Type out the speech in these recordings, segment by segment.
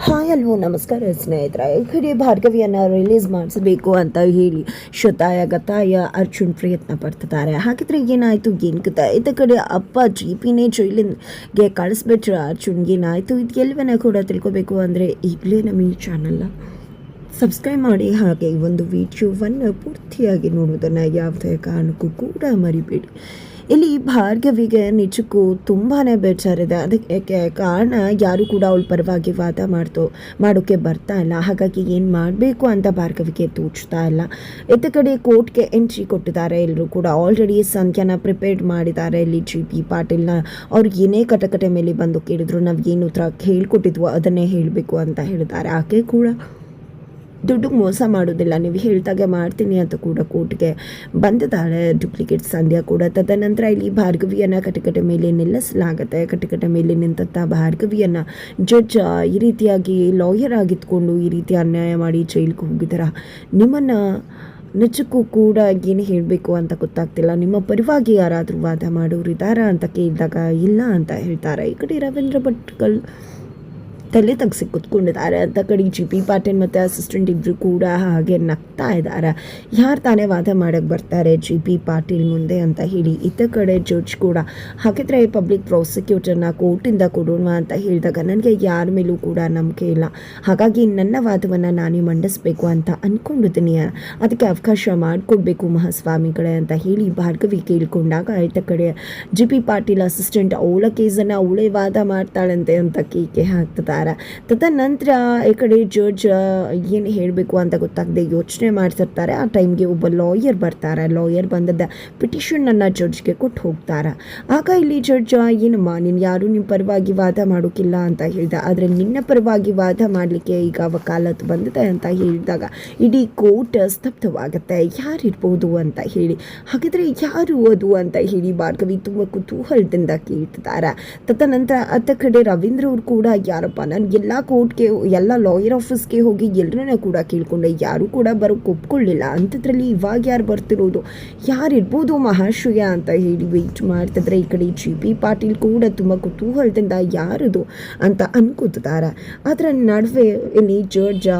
Hi ಅಲ್ವೋ ನಮಸ್ಕಾರ ಸ್ನೇಹಿತರೆ. ಈ ಭಾರ್ಗವಿಯನ್ನು ರಿಲೀಸ್ ಮಾಡಿಸಬೇಕು ಅಂತ ಹೇಳಿ ಶತಾಯ ಗತಾಯ ಅರ್ಜುನ್ ಪ್ರಯತ್ನ ಪಡ್ತಿದ್ದಾರೆ. ಹಾಗಿದ್ರೆ ಏನಾಯಿತು ಏನು ಕಥೆ? ಇತ್ತ ಕಡೆ ಅಪ್ಪ ಜಿ ಪಿನೇ ಜೈಲಿಗೆ ಕಳಿಸ್ಬಿಟ್ರೆ ಅರ್ಜುನ್ ಏನಾಯಿತು ಇದು ಎಲ್ಲವನ್ನ ಕೂಡ ತಿಳ್ಕೊಬೇಕು ಅಂದರೆ ಈಗಲೇ ನಮ್ಮ ಈ ಚಾನಲ್ನ ಸಬ್ಸ್ಕ್ರೈಬ್ ಮಾಡಿ, ಹಾಗೆ ಈ ಒಂದು ವಿಡಿಯೋವನ್ನು ಪೂರ್ತಿಯಾಗಿ ನೋಡುವುದನ್ನು ಯಾವುದೇ ಕಾರಣಕ್ಕೂ ಕೂಡ ಮರಿಬೇಡಿ. ಇಲ್ಲಿ ಭಾರ್ಗವಿಗೆ ನಿಜಕ್ಕೂ ತುಂಬಾ ಬೇಜಾರಿದೆ. ಅದಕ್ಕೆ ಕಾರಣ ಯಾರು ಕೂಡ ಅವಳ ಪರವಾಗಿ ವಾದ ಮಾಡೋಕ್ಕೆ ಬರ್ತಾ ಇಲ್ಲ. ಹಾಗಾಗಿ ಏನು ಮಾಡಬೇಕು ಅಂತ ಭಾರ್ಗವಿಗೆ ತೋಚ್ತಾ ಇಲ್ಲ. ಇತ್ತ ಕಡೆ ಕೋರ್ಟ್ಗೆ ಎಂಟ್ರಿ ಕೊಟ್ಟಿದ್ದಾರೆ. ಎಲ್ಲರೂ ಕೂಡ ಆಲ್ರೆಡಿ ಸಂಖ್ಯಾನ ಪ್ರಿಪೇರ್ಡ್ ಮಾಡಿದ್ದಾರೆ. ಇಲ್ಲಿ ಜಿ ಪಿ ಪಾಟೀಲ್ನ ಅವ್ರಿಗೆ ಏನೇ ಕಟಕಟೆ ಮೇಲೆ ಬಂದು ಕೇಳಿದ್ರು ನಾವು ಏನು ಉತ್ತರ ಹೇಳ್ಕೊಟ್ಟಿದ್ವೋ ಅದನ್ನೇ ಹೇಳಬೇಕು ಅಂತ ಹೇಳಿದ್ದಾರೆ. ಆಕೆ ಕೂಡ ದುಡ್ಡು ಮೋಸ ಮಾಡೋದಿಲ್ಲ, ನೀವು ಹೇಳ್ದಾಗೆ ಮಾಡ್ತೀನಿ ಅಂತ ಕೂಡ ಕೋರ್ಟ್ಗೆ ಬಂದಿದ್ದಾಳೆ. ಡುಪ್ಲಿಕೇಟ್ ಸಂಧ್ಯಾ ಕೂಡ. ತದನಂತರ ಇಲ್ಲಿ ಭಾರ್ಗವಿಯನ್ನು ಕಟಕಟೆ ಮೇಲೆ ನಿಲ್ಲಿಸಲಾಗುತ್ತೆ. ಕಟಕಟೆ ಮೇಲೆ ನಿಂತ ಭಾರ್ಗವಿಯನ್ನು ಜಡ್ಜ್ ಈ ರೀತಿಯಾಗಿ ಲಾಯರ್ ಆಗಿತ್ಕೊಂಡು ಈ ರೀತಿ ಅನ್ಯಾಯ ಮಾಡಿ ಜೈಲಿಗೆ ಹೋಗಿದ್ದೀರಾ, ನಿಮ್ಮನ್ನು ನಿಜಕ್ಕೂ ಕೂಡ ಏನು ಹೇಳಬೇಕು ಅಂತ ಗೊತ್ತಾಗ್ತಿಲ್ಲ, ನಿಮ್ಮ ಪರವಾಗಿ ಯಾರಾದರೂ ವಾದ ಮಾಡೋರಿದ್ದಾರಾ ಅಂತ ಕೇಳಿದಾಗ ಇಲ್ಲ ಅಂತ ಹೇಳ್ತಾರೆ. ಈ ಕಡೆ ರವೀಂದ್ರ ಭಟ್ಕಲ್ ತಲೆ ತಗ್ಸಿ ಕೂತ್ಕೊಂಡಿದ್ದಾರೆ. ಅಂತ ಕಡೆ ಜಿ ಪಿ ಪಾಟೀಲ್ ಮತ್ತು ಅಸಿಸ್ಟೆಂಟ್ ಇಬ್ಬರು ಕೂಡ ಹಾಗೆ ನಗ್ತಾ ಇದ್ದಾರೆ. ಯಾರು ತಾನೇ ವಾದ ಮಾಡೋಕ್ಕೆ ಬರ್ತಾರೆ ಜಿ ಪಿ ಪಾಟೀಲ್ ಮುಂದೆ ಅಂತ ಹೇಳಿ. ಇತ್ತ ಕಡೆ ಜಡ್ಜ್ ಕೂಡ ಹಾಗಿದ್ರೆ ಪಬ್ಲಿಕ್ ಪ್ರಾಸಿಕ್ಯೂಟರ್ನ ಕೋರ್ಟಿಂದ ಕೊಡೋಣ ಅಂತ ಹೇಳಿದಾಗ ನನಗೆ ಯಾರ ಮೇಲೂ ಕೂಡ ನಂಬಿಕೆ ಇಲ್ಲ, ಹಾಗಾಗಿ ನನ್ನ ವಾದವನ್ನು ನಾನೇ ಮಂಡಿಸಬೇಕು ಅಂತ ಅಂದ್ಕೊಂಡಿದ್ದೀನಿ, ಅದಕ್ಕೆ ಅವಕಾಶ ಮಾಡಿಕೊಡ್ಬೇಕು ಮಹಾಸ್ವಾಮಿಗಳೇ ಅಂತ ಹೇಳಿ ಭಾರ್ಗವಿ ಕೇಳಿಕೊಂಡಾಗ ಇತ್ತ ಕಡೆ ಜಿ ಪಿ ಪಾಟೀಲ್ ಅಸಿಸ್ಟೆಂಟ್ ಅವಳ ಕೇಸನ್ನು ಅವಳೇ ವಾದ ಮಾಡ್ತಾಳಂತೆ ಅಂತ ಕೇಕೆ ಹಾಕ್ತಿದ್ದಾರೆ. ತದನಂತರ ಈ ಕಡೆ ಜಡ್ಜ್ ಏನು ಹೇಳಬೇಕು ಅಂತ ಗೊತ್ತಾಗದೆ ಯೋಚನೆ ಮಾಡ್ತಿರ್ತಾರೆ. ಆ ಟೈಮ್ಗೆ ಒಬ್ಬ ಲಾಯರ್ ಬರ್ತಾರೆ. ಲಾಯರ್ ಬಂದದ್ದ ಪಿಟಿಷನನ್ನು ಜಡ್ಜ್ಗೆ ಕೊಟ್ಟು ಹೋಗ್ತಾರೆ. ಆಗ ಇಲ್ಲಿ ಜಡ್ಜ್ ಏನಮ್ಮ ನೀನು ಯಾರು ನಿಮ್ಮ ಪರವಾಗಿ ವಾದ ಮಾಡೋಕ್ಕಿಲ್ಲ ಅಂತ ಹೇಳ್ದ, ಆದರೆ ನಿನ್ನ ಪರವಾಗಿ ವಾದ ಮಾಡಲಿಕ್ಕೆ ಈಗ ವಕಾಲತ್ತು ಬಂದಿದೆ ಅಂತ ಹೇಳಿದಾಗ ಇಡೀ ಕೋರ್ಟ್ ಸ್ತಬ್ಧವಾಗುತ್ತೆ. ಯಾರಿರ್ಬೋದು ಅಂತ ಹೇಳಿ. ಹಾಗಿದ್ರೆ ಯಾರು ಅದು ಅಂತ ಹೇಳಿ ಭಾರ್ಗವಿ ತುಂಬ ಕುತೂಹಲದಿಂದ ಕೇಳ್ತಿದ್ದಾರೆ. ತದನಂತರ ಅತ್ತ ಕಡೆ ರವೀಂದ್ರ ಅವ್ರು ಕೂಡ ಯಾರಪ್ಪ ನಾನು ಎಲ್ಲ ಕೋರ್ಟ್ಗೆ ಎಲ್ಲ ಲಾಯರ್ ಆಫೀಸ್ಗೆ ಹೋಗಿ ಎಲ್ಲರನ್ನ ಕೂಡ ಕೇಳ್ಕೊಂಡೆ, ಯಾರೂ ಕೂಡ ಬರೋಕ್ಕೆ ಒಪ್ಕೊಳ್ಳಿಲ್ಲ, ಅಂಥದ್ರಲ್ಲಿ ಇವಾಗ ಯಾರು ಬರ್ತಿರೋದು, ಯಾರಿರ್ಬೋದು ಮಹಾಶ್ರಯ ಅಂತ ಹೇಳಿ ವೆಯ್ಟ್ ಮಾಡ್ತಿದ್ರೆ ಈ ಕಡೆ ಜಿ ಪಿ ಪಾಟೀಲ್ ಕೂಡ ತುಂಬ ಕುತೂಹಲದಿಂದ ಯಾರದು ಅಂತ ಅನ್ಕೋತಿದ್ದಾರೆ. ಅದರ ನಡುವೆ ಇಲ್ಲಿ ಜಡ್ಜ್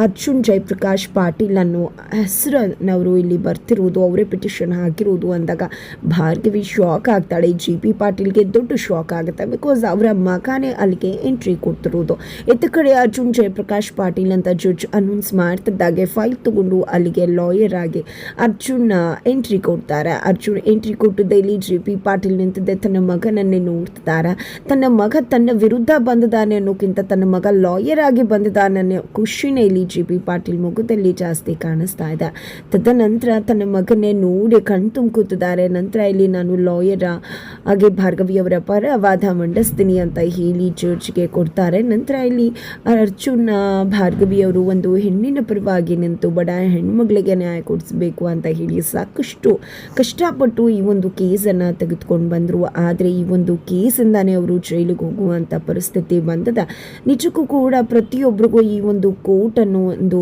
ಅರ್ಜುನ್ ಜಯಪ್ರಕಾಶ್ ಪಾಟೀಲ್ ಅನ್ನೋ ಹೆಸರನ್ನವರು ಇಲ್ಲಿ ಬರ್ತಿರೋದು, ಅವರೇ ಪಿಟಿಷನ್ ಹಾಕಿರೋದು ಅಂದಾಗ ಭಾರ್ಗವಿ ಶಾಕ್ ಆಗ್ತಾಳೆ. ಜಿ ಪಿ ಪಾಟೀಲ್ಗೆ ದೊಡ್ಡ ಶಾಕ್ ಆಗುತ್ತೆ, ಬಿಕಾಸ್ ಅವರ ಮಗನೇ ಅಲ್ಲಿಗೆ ಎಂಟ್ರಿ ಕೊಡ್ತಿರೋದು. ಇತ್ತ ಕಡೆ ಅರ್ಜುನ್ ಜಯಪ್ರಕಾಶ್ ಪಾಟೀಲ್ ಅಂತ ಜಡ್ಜ್ ಅನೌನ್ಸ್ ಮಾಡ್ತಿದ್ದಾಗೆ ಫೈಲ್ ತಗೊಂಡು ಅಲ್ಲಿಗೆ ಲಾಯರ್ ಆಗಿ ಅರ್ಜುನ್ ಎಂಟ್ರಿ ಕೊಡ್ತಾರೆ. ಅರ್ಜುನ್ ಎಂಟ್ರಿ ಕೊಟ್ಟಿದ್ದೆ ಇಲ್ಲಿ ಜಿ ಪಿ ಪಾಟೀಲ್ ನಿಂತಿದ್ದೆ ತನ್ನ ಮಗನನ್ನೇ ನೋಡ್ತಿದ್ದಾರೆ. ತನ್ನ ಮಗ ತನ್ನ ವಿರುದ್ಧ ಬಂದಿದ್ದಾನೆ ಅನ್ನೋಕ್ಕಿಂತ ತನ್ನ ಮಗ ಲಾಯರ್ ಆಗಿ ಬಂದಿದ್ದಾನೆ ಅನ್ನೋ ಖುಷಿನೇ ಇಲ್ಲಿ ಜಿ ಪಿ ಪಾಟೀಲ್ ಮುಖದಲ್ಲಿ ಜಾಸ್ತಿ ಕಾಣಿಸ್ತಾ ಇದೆ. ತದನಂತರ ತನ್ನ ಮಗನೇ ನೋಡಿ ಕಣ್ ತುಂಬ್ಕೂತಿದ್ದಾರೆ. ನಂತರ ಇಲ್ಲಿ ನಾನು ಲಾಯರ್ ಹಾಗೆ ಭಾರ್ಗವಿಯವರ ಪರ ವಾದ ಮಂಡಿಸ್ತೀನಿ ಅಂತ ಹೇಳಿ ಜಡ್ಜ್ಗೆ ಕೊಡ್ತಾರೆ. ನಂತರ ಇಲ್ಲಿ ಅರ್ಜುನ್ ಭಾರ್ಗವಿಯವರು ಒಂದು ಹೆಣ್ಣಿನ ಪರವಾಗಿ ನಿಂತು ಬಡ ಹೆಣ್ಮಗಳಿಗೆ ನ್ಯಾಯ ಕೊಡಿಸ್ಬೇಕು ಅಂತ ಹೇಳಿ ಸಾಕಷ್ಟು ಕಷ್ಟಪಟ್ಟು ಈ ಒಂದು ಕೇಸನ್ನು ತೆಗೆದುಕೊಂಡು ಬಂದರು. ಆದರೆ ಈ ಒಂದು ಕೇಸಿಂದಾನೇ ಅವರು ಜೈಲಿಗೆ ಹೋಗುವಂಥ ಪರಿಸ್ಥಿತಿ ಬಂದದ. ನಿಜಕ್ಕೂ ಕೂಡ ಪ್ರತಿಯೊಬ್ಬರಿಗೂ ಈ ಒಂದು ಕೋರ್ಟನ್ನು ಒಂದು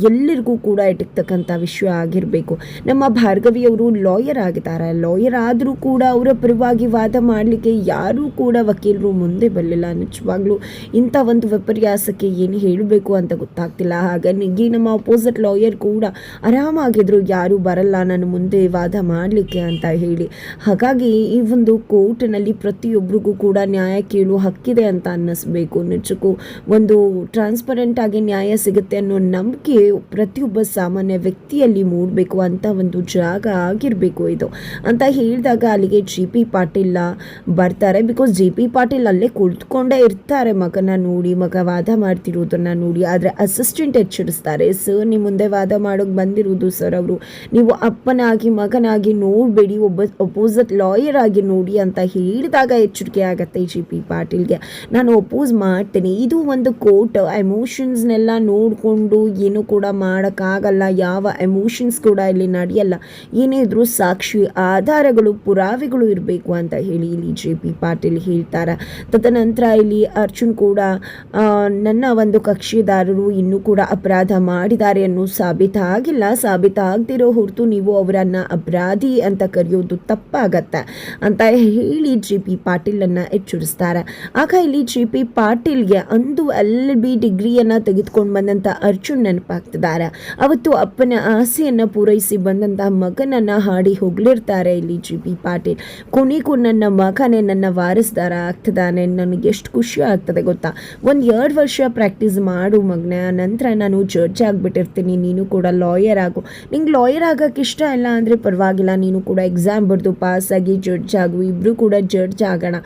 ಎಲ್ಲರಿಗೂ ಕೂಡ ಇಟ್ಟಿರ್ತಕ್ಕಂಥ ವಿಷಯ ಆಗಿರಬೇಕು. ನಮ್ಮ ಭಾರ್ಗವಿಯವರು ಲಾಯರ್ ಆಗಿದ್ದಾರೆ. ಲಾಯರ್ ಆದರೂ ಕೂಡ ಅವರ ಪರವಾಗಿ ವಾದ ಮಾಡಲಿಕ್ಕೆ ಯಾರೂ ಕೂಡ ವಕೀಲರು ಮುಂದೆ ಬರಲಿಲ್ಲ. ನಿಜವಾಗ್ಲೂ ಇಂಥ ಒಂದು ವಿಪರ್ಯಾಸಕ್ಕೆ ಏನು ಹೇಳಬೇಕು ಅಂತ ಗೊತ್ತಾಗ್ತಿಲ್ಲ. ಹಾಗಾಗಿ ನಮ್ಮ ಅಪೋಸಿಟ್ ಲಾಯರ್ ಕೂಡ ಆರಾಮಾಗಿದ್ರು, ಯಾರೂ ಬರಲ್ಲ ನನ್ನ ಮುಂದೆ ವಾದ ಮಾಡಲಿಕ್ಕೆ ಅಂತ ಹೇಳಿ. ಹಾಗಾಗಿ ಈ ಒಂದು ಕೋರ್ಟ್ನಲ್ಲಿ ಪ್ರತಿಯೊಬ್ಬರಿಗೂ ಕೂಡ ನ್ಯಾಯ ಕೇಳುವ ಹಕ್ಕಿದೆ ಅಂತ ಅನ್ನಿಸ್ಬೇಕು. ನಿಜಕ್ಕೂ ಒಂದು ಟ್ರಾನ್ಸ್ಪರೆಂಟ್ ಆಗಿ ನ್ಯಾಯ ಸಿಗುತ್ತೆ ಅನ್ನೋ ನಂಬಿಕೆ ಪ್ರತಿಯೊಬ್ಬ ಸಾಮಾನ್ಯ ವ್ಯಕ್ತಿಯಲ್ಲಿ ಮೂಡಬೇಕು ಅಂತ ಒಂದು ಜಾಗ ಆಗಿರಬೇಕು ಇದು ಅಂತ ಹೇಳಿದಾಗ ಅಲ್ಲಿಗೆ ಜಿ ಪಿ ಪಾಟೀಲ್ ಬರ್ತಾರೆ. ಬಿಕಾಸ್ ಜಿ ಪಿ ಪಾಟೀಲ್ ಅಲ್ಲೇ ಕುಳಿತುಕೊಂಡೇ ಇರ್ತಾರೆ ಮಗನ ನೋಡಿ, ಮಗ ವಾದ ಮಾಡ್ತಿರೋದನ್ನು ನೋಡಿ. ಆದರೆ ಅಸಿಸ್ಟೆಂಟ್ ಎಚ್ಚರಿಸ್ತಾರೆ, ಸರ್ ನಿಮ್ಮ ಮುಂದೆ ವಾದ ಮಾಡೋಕ್ಕೆ ಬಂದಿರೋದು ಸರ್ ಅವರು, ನೀವು ಅಪ್ಪನಾಗಿ ಮಗನಾಗಿ ನೋಡಬೇಡಿ, ಒಬ್ಬ ಅಪೋಸಿಟ್ ಲಾಯರ್ ಆಗಿ ನೋಡಿ ಅಂತ ಹೇಳಿದಾಗ ಎಚ್ಚರಿಕೆ ಆಗುತ್ತೆ ಜಿ ಪಿ ಪಾಟೀಲ್ಗೆ. ನಾನು ಅಪೋಸ್ ಮಾಡ್ತೀನಿ, ಇದು ಒಂದು ಕೋರ್ಟ್, ಎಮೋಷನ್ಸ್ನೆಲ್ಲ ನೋಡಿ ನೋಡಿಕೊಂಡು ಏನೂ ಕೂಡ ಮಾಡೋಕ್ಕಾಗಲ್ಲ, ಯಾವ ಎಮೋಷನ್ಸ್ ಕೂಡ ಇಲ್ಲಿ ನಡೆಯಲ್ಲ, ಏನೇ ಇದ್ರೂ ಸಾಕ್ಷಿ ಆಧಾರಗಳು ಪುರಾವೆಗಳು ಇರಬೇಕು ಅಂತ ಹೇಳಿ ಇಲ್ಲಿ JP ಪಾಟೀಲ್ ಹೇಳ್ತಾರೆ. ತದನಂತರ ಇಲ್ಲಿ ಅರ್ಜುನ್ ಕೂಡ ನನ್ನ ಒಂದು ಕಕ್ಷಿದಾರರು ಇನ್ನೂ ಕೂಡ ಅಪರಾಧ ಮಾಡಿದ್ದಾರೆ ಅನ್ನೋ ಸಾಬೀತಾಗಿಲ್ಲ, ಸಾಬೀತಾಗದಿರೋ ಹೊರತು ನೀವು ಅವರನ್ನು ಅಪರಾಧಿ ಅಂತ ಕರೆಯೋದು ತಪ್ಪಾಗತ್ತೆ ಅಂತ ಹೇಳಿ JP ಪಾಟೀಲನ್ನು ಎಚ್ಚರಿಸ್ತಾರೆ. ಆಗ ಇಲ್ಲಿ JP ಪಾಟೀಲ್ಗೆ ಅಂದು LLB ಡಿಗ್ರಿಯನ್ನು ತೆಗೆದುಕೊಂಡು ಬಂದಂಥ ಅರ್ಜುನ್ ನೆನಪಾಗ್ತಿದ್ದಾರೆ. ಅವತ್ತು ಅಪ್ಪನ ಆಸೆಯನ್ನು ಪೂರೈಸಿ ಬಂದಂಥ ಮಗನನ್ನು ಹಾಡಿ ಹೊಗಳಿರ್ತಾರೆ ಇಲ್ಲಿ JP ಪಾಟೀಲ್. ಕೊನೆಗೂ ನನ್ನ ಮಗನೇ ನನ್ನ ವಾರಸ್ದಾರ ಆಗ್ತದಾನೆ, ನನಗೆ ಎಷ್ಟು ಖುಷಿ ಆಗ್ತದೆ ಗೊತ್ತಾ. 1-2 ವರ್ಷ ಪ್ರಾಕ್ಟೀಸ್ ಮಾಡು ಮಗನೇ, ನಂತರ ನಾನು ಜಡ್ಜ್ ಆಗಿಬಿಟ್ಟಿರ್ತೀನಿ, ನೀನು ಕೂಡ ಲಾಯರ್ ಆಗು. ನಿಂಗೆ ಲಾಯರ್ ಆಗೋಕ್ಕೆ ಇಷ್ಟ ಇಲ್ಲ ಅಂದರೆ ಪರವಾಗಿಲ್ಲ, ನೀನು ಕೂಡ ಎಕ್ಸಾಮ್ ಬರೆದು ಪಾಸಾಗಿ ಜಡ್ಜ್ ಆಗು, ಇಬ್ಬರು ಕೂಡ ಜಡ್ಜ್ ಆಗೋಣ,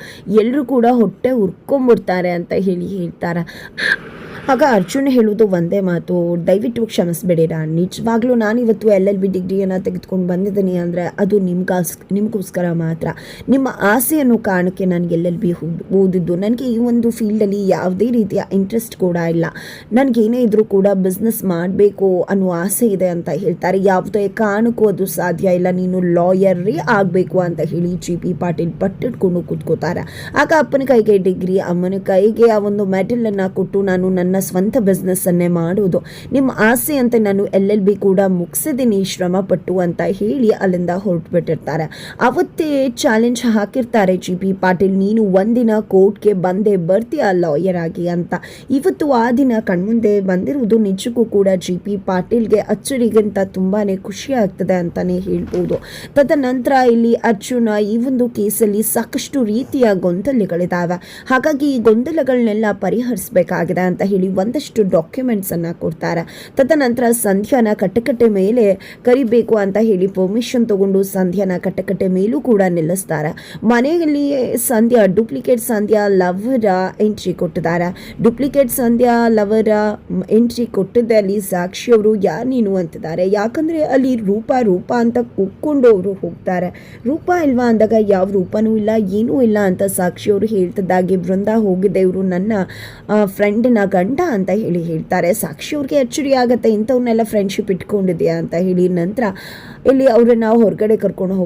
ಎಲ್ಲರೂ ಕೂಡ ಹೊಟ್ಟೆ ಉರ್ಕೊಂಬಿಡ್ತಾರೆ ಅಂತ ಹೇಳ್ತಾರೆ. ಆಗ ಅರ್ಜುನ್ ಹೇಳೋದು ಒಂದೇ ಮಾತು, ದಯವಿಟ್ಟು ಕ್ಷಮಿಸ್ಬೇಡಿರ, ನಿಜವಾಗ್ಲೂ ನಾನಿವತ್ತು LLB ಡಿಗ್ರಿಯನ್ನು ತೆಗೆದುಕೊಂಡು ಬಂದಿದ್ದೀನಿ ಅಂದರೆ ಅದು ನಿಮಗೋಸ್ಕರ ಮಾತ್ರ. ನಿಮ್ಮ ಆಸೆಯನ್ನು ಕಾರಣಕ್ಕೆ ನನಗೆ LLB ಓದಿದ್ದು. ನನಗೆ ಈ ಒಂದು ಫೀಲ್ಡಲ್ಲಿ ಯಾವುದೇ ರೀತಿಯ ಇಂಟ್ರೆಸ್ಟ್ ಕೂಡ ಇಲ್ಲ, ನನಗೇನೇ ಇದ್ರೂ ಕೂಡ ಬಿಸ್ನೆಸ್ ಮಾಡಬೇಕು ಅನ್ನೋ ಆಸೆ ಇದೆ ಅಂತ ಹೇಳ್ತಾರೆ. ಯಾವುದೇ ಕಾರಣಕ್ಕೂ ಅದು ಸಾಧ್ಯ ಇಲ್ಲ, ನೀನು ಲಾಯರೇ ಆಗಬೇಕು ಅಂತ ಹೇಳಿ JP ಪಾಟೀಲ್ ಪಟ್ಟಿಟ್ಕೊಂಡು ಕೂತ್ಕೋತಾರೆ. ಆಗ ಅಪ್ಪನ ಕೈಗೆ ಡಿಗ್ರಿ, ಅಮ್ಮನ ಕೈಗೆ ಆ ಒಂದು ಮೆಡಲನ್ನು ಕೊಟ್ಟು ನಾನು ನನ್ನ ಸ್ವಂತ ಬಿಸ್ನೆಸ್ಸನ್ನೇ ಮಾಡುವುದು ನಿಮ್ಮ ಆಸೆ ಅಂತ ನಾನು LLB ಕೂಡ ಮುಗಿಸಿದ್ದೀನಿ ಶ್ರಮಪಟ್ಟು ಅಂತ ಹೇಳಿ ಅಲ್ಲಿಂದ ಹೊರಟುಬಿಟ್ಟಿರ್ತಾರೆ. ಅವತ್ತೇ ಚಾಲೆಂಜ್ ಹಾಕಿರ್ತಾರೆ JP ಪಾಟೀಲ್, ನೀನು ಒಂದಿನ ಕೋರ್ಟ್ಗೆ ಬಂದೇ ಬರ್ತೀಯ ಲಾಯರ್ ಆಗಿ ಅಂತ. ಇವತ್ತು ಆ ದಿನ ಕಣ್ಮುಂದೆ ಬಂದಿರುವುದು ನಿಜಕ್ಕೂ ಕೂಡ JP ಪಾಟೀಲ್ಗೆ ಅಚ್ಚರಿಗಿಂತ ತುಂಬಾ ಖುಷಿ ಆಗ್ತದೆ ಅಂತಲೇ ಹೇಳ್ಬೋದು. ತದನಂತರ ಇಲ್ಲಿ ಅರ್ಜುನ ಈ ಒಂದು ಕೇಸಲ್ಲಿ ಸಾಕಷ್ಟು ರೀತಿಯ ಗೊಂದಲಗಳಿದ್ದಾವೆ, ಹಾಗಾಗಿ ಈ ಗೊಂದಲಗಳನ್ನೆಲ್ಲ ಪರಿಹರಿಸಬೇಕಾಗಿದೆ ಅಂತ ಹೇಳಿ ಒಂದಷ್ಟು ಡಾಕ್ಯುಮೆಂಟ್ಸನ್ನು ಕೊಡ್ತಾರೆ. ತದನಂತರ ಸಂಧ್ಯಾನ ಕಟ್ಟಕಟ್ಟೆ ಮೇಲೆ ಕರಿಬೇಕು ಅಂತ ಹೇಳಿ ಪರ್ಮಿಷನ್ ತಗೊಂಡು ಸಂಧ್ಯಾನ ಕಟ್ಟಕಟ್ಟೆ ಮೇಲೂ ಕೂಡ ನಿಲ್ಲಿಸ್ತಾರೆ. ಮನೆಯಲ್ಲಿ ಸಂಧ್ಯಾ ಡೂಪ್ಲಿಕೇಟ್ ಸಂಧ್ಯಾ ಲವರ ಎಂಟ್ರಿ ಕೊಟ್ಟಿದ್ದಾರೆ. ಡೂಪ್ಲಿಕೇಟ್ ಸಂಧ್ಯಾ ಲವರ ಎಂಟ್ರಿ ಕೊಟ್ಟಿದ್ದಲ್ಲಿ ಸಾಕ್ಷಿಯವರು ಯಾರು ನೀನು ಅಂತಿದ್ದಾರೆ. ಯಾಕಂದರೆ ಅಲ್ಲಿ ರೂಪ ಅಂತ ಕೂತ್ಕೊಂಡು ಅವರು ಹೋಗ್ತಾರೆ. ರೂಪ ಇಲ್ವಾ ಅಂದಾಗ ಯಾವ ರೂಪನೂ ಇಲ್ಲ, ಏನೂ ಇಲ್ಲ ಅಂತ ಸಾಕ್ಷಿಯವರು ಹೇಳ್ತಿದ್ದಾಗೆ ಬೃಂದ ಹೋಗಿದ್ದೆ, ಇವರು ನನ್ನ ಫ್ರೆಂಡಿನ ಗಂಡ ಅಂತ ಹೇಳ್ತಾರೆ. ಸಾಕ್ಷಿಯವ್ರಿಗೆ ಅಚ್ಚರಿ ಆಗುತ್ತೆ, ಇಂಥವ್ರನ್ನೆಲ್ಲ ಫ್ರೆಂಡ್ಶಿಪ್ ಇಟ್ಕೊಂಡಿದ್ಯಾ ಅಂತ ಹೇಳಿ. ನಂತರ ಇಲ್ಲಿ ಅವರನ್ನು ಹೊರಗಡೆ ಕರ್ಕೊಂಡು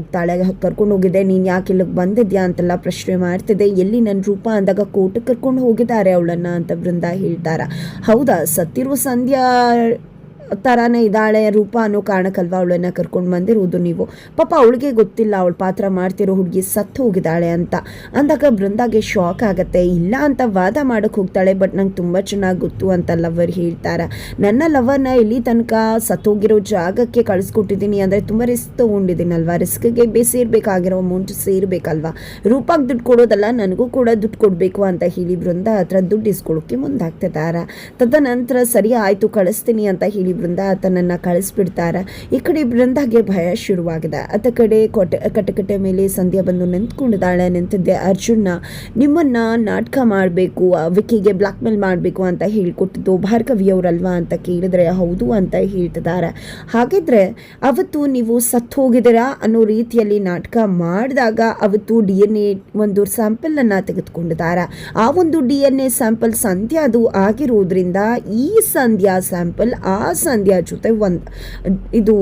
ಹೋಗಿದ್ದೆ, ನೀನು ಯಾಕೆ ಇಲ್ಲಿಗೆ ಬಂದಿದ್ಯಾ ಅಂತೆಲ್ಲ ಪ್ರಶ್ನೆ ಮಾಡ್ತಿದ್ದೆ. ಎಲ್ಲಿ ನನ್ನ ರೂಪ ಅಂದಾಗ ಕೋರ್ಟಿಗೆ ಕರ್ಕೊಂಡು ಹೋಗಿದ್ದಾರೆ ಅವಳನ್ನು ಅಂತ ಬೃಂದ ಹೇಳ್ತಾರೆ. ಹೌದಾ, ಸತ್ತಿರುವ ಸಂಧ್ಯಾ ಥರನೇ ಇದ್ದಾಳೆ ರೂಪ ಅನ್ನೋ ಕಾರಣಕ್ಕಲ್ವಾ ಅವಳನ್ನು ಕರ್ಕೊಂಡು ಬಂದಿರೋದು ನೀವು. ಪಾಪ ಅವಳಿಗೆ ಗೊತ್ತಿಲ್ಲ ಅವಳು ಪಾತ್ರ ಮಾಡ್ತಿರೋ ಹುಡುಗಿ ಸತ್ತು ಹೋಗಿದ್ದಾಳೆ ಅಂತ ಅಂದಾಗ ಬೃಂದಾಗೆ ಶಾಕ್ ಆಗುತ್ತೆ. ಇಲ್ಲ ಅಂತ ವಾದ ಮಾಡೋಕ್ಕೆ ಹೋಗ್ತಾಳೆ, ಬಟ್ ನಂಗೆ ತುಂಬ ಚೆನ್ನಾಗಿ ಗೊತ್ತು ಅಂತ ಲವರ್ ಹೇಳ್ತಾರೆ. ನನ್ನ ಲವರ್ನ ಇಲ್ಲಿ ತನಕ ಸತ್ತೋಗಿರೋ ಜಾಗಕ್ಕೆ ಕಳಿಸ್ಕೊಟ್ಟಿದ್ದೀನಿ ಅಂದರೆ ತುಂಬ ರಿಸ್ಕ್ ತೊಗೊಂಡಿದ್ದೀನಲ್ವಾ, ರಿಸ್ಕ್ಗೆ ಸೇರ್ಬೇಕಾಗಿರೋ ಅಮೌಂಟ್ ಸೇರ್ಬೇಕಲ್ವಾ, ರೂಪಾಗೆ ದುಡ್ಡು ಕೊಡೋದಲ್ಲ ನನಗೂ ಕೂಡ ದುಡ್ಡು ಕೊಡಬೇಕು ಅಂತ ಹೇಳಿ ಬೃಂದ ಹತ್ರ ದುಡ್ಡು ಇಸ್ಕೊಳ್ಳೋಕ್ಕೆ ಮುಂದಾಗ್ತಿದ್ದಾರೆ. ತದನಂತರ ಸರಿ ಆಯಿತು ಕಳಿಸ್ತೀನಿ ಅಂತ ಹೇಳಿ ಬೃಂದ ಆತನನ್ನು ಕಳಿಸ್ಬಿಡ್ತಾರೆ. ಈ ಕಡೆ ಬೃಂದಾಗೆ ಭಯ ಶುರುವಾಗಿದೆ. ಆತ ಕಡೆ ಕಟಕಟೆ ಮೇಲೆ ಸಂಧ್ಯಾ ಬಂದು ನಿಂತಿದ್ದೆ ಅರ್ಜುನ್ನ ನಿಮ್ಮನ್ನ ನಾಟಕ ಮಾಡಬೇಕು, ವಿಕ್ಕಿಗೆ ಬ್ಲಾಕ್ ಮೇಲ್ ಮಾಡಬೇಕು ಅಂತ ಹೇಳಿಕೊಟ್ಟಿದ್ದು ಭಾರ್ಗವಿಯವರಲ್ವಾ ಅಂತ ಕೇಳಿದ್ರೆ ಹೌದು ಅಂತ ಹೇಳ್ತಿದ್ದಾರೆ. ಹಾಗಿದ್ರೆ ಅವತ್ತು ನೀವು ಸತ್ತು ಹೋಗಿದ್ದೀರಾ ಅನ್ನೋ ರೀತಿಯಲ್ಲಿ ನಾಟಕ ಮಾಡಿದಾಗ ಅವತ್ತು DNA ಒಂದು ಸ್ಯಾಂಪಲನ್ನು ತೆಗೆದುಕೊಂಡಿದ್ದಾರೆ. ಆ ಒಂದು DNA ಸ್ಯಾಂಪಲ್ ಸಂಧ್ಯಾದು ಆಗಿರೋದ್ರಿಂದ ಈ ಸಂಧ್ಯಾ ಸ್ಯಾಂಪಲ್ ಆ ಸಂಧ್ಯಾ ಜೊತೆ ಇದು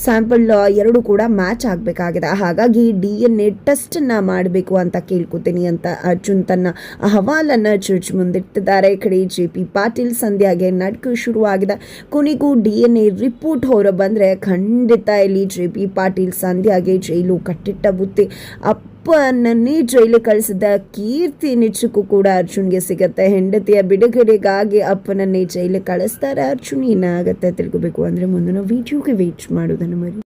ಸ್ಯಾಂಪಲ್ ಎರಡು ಕೂಡ ಮ್ಯಾಚ್ ಆಗಬೇಕಾಗಿದೆ. ಹಾಗಾಗಿ DNA ಟೆಸ್ಟನ್ನು ಮಾಡಬೇಕು ಅಂತ ಕೇಳ್ಕೊತೀನಿ ಅಂತ ಅರ್ಜುನ್ ತನ್ನ ಅಹವಾಲನ್ನು ಜಡ್ಜ್ ಮುಂದಿಟ್ಟಿದ್ದಾರೆ. ಈ ಕಡೆ JP ಪಾಟೀಲ್ ಸಂಧ್ಯಾಗೆ ನಡ್ಕ ಶುರುವಾಗಿದೆ. ಕೊನೆಗೂ DNA ರಿಪೋರ್ಟ್ ಹೊರ ಬಂದರೆ ಖಂಡಿತ ಇಲ್ಲಿ JP ಪಾಟೀಲ್ ಸಂಧ್ಯಾಗೆ ಜೈಲು ಕಟ್ಟಿಟ್ಟ ಬುತ್ತಿ. ಅಪ್ಪನನ್ನೇ ಜೈಲು ಕಳಿಸಿದ ಕೀರ್ತಿ ನಿಜಕ್ಕೂ ಕೂಡ ಅರ್ಜುನ್ಗೆ ಸಿಗತ್ತೆ. ಹೆಂಡತಿಯ ಬಿಡುಗಡೆಗಾಗಿ ಅಪ್ಪನನ್ನೇ ಜೈಲು ಕಳಿಸ್ತಾರೆ ಅರ್ಜುನ್. ಏನಾಗತ್ತೆ ತಿಳ್ಕೋಬೇಕು ಅಂದರೆ ಮುಂದಿನ ವಿಡಿಯೋಗೆ ವೇಟ್ ಮಾಡೋದನ್ನು ಮರಿ.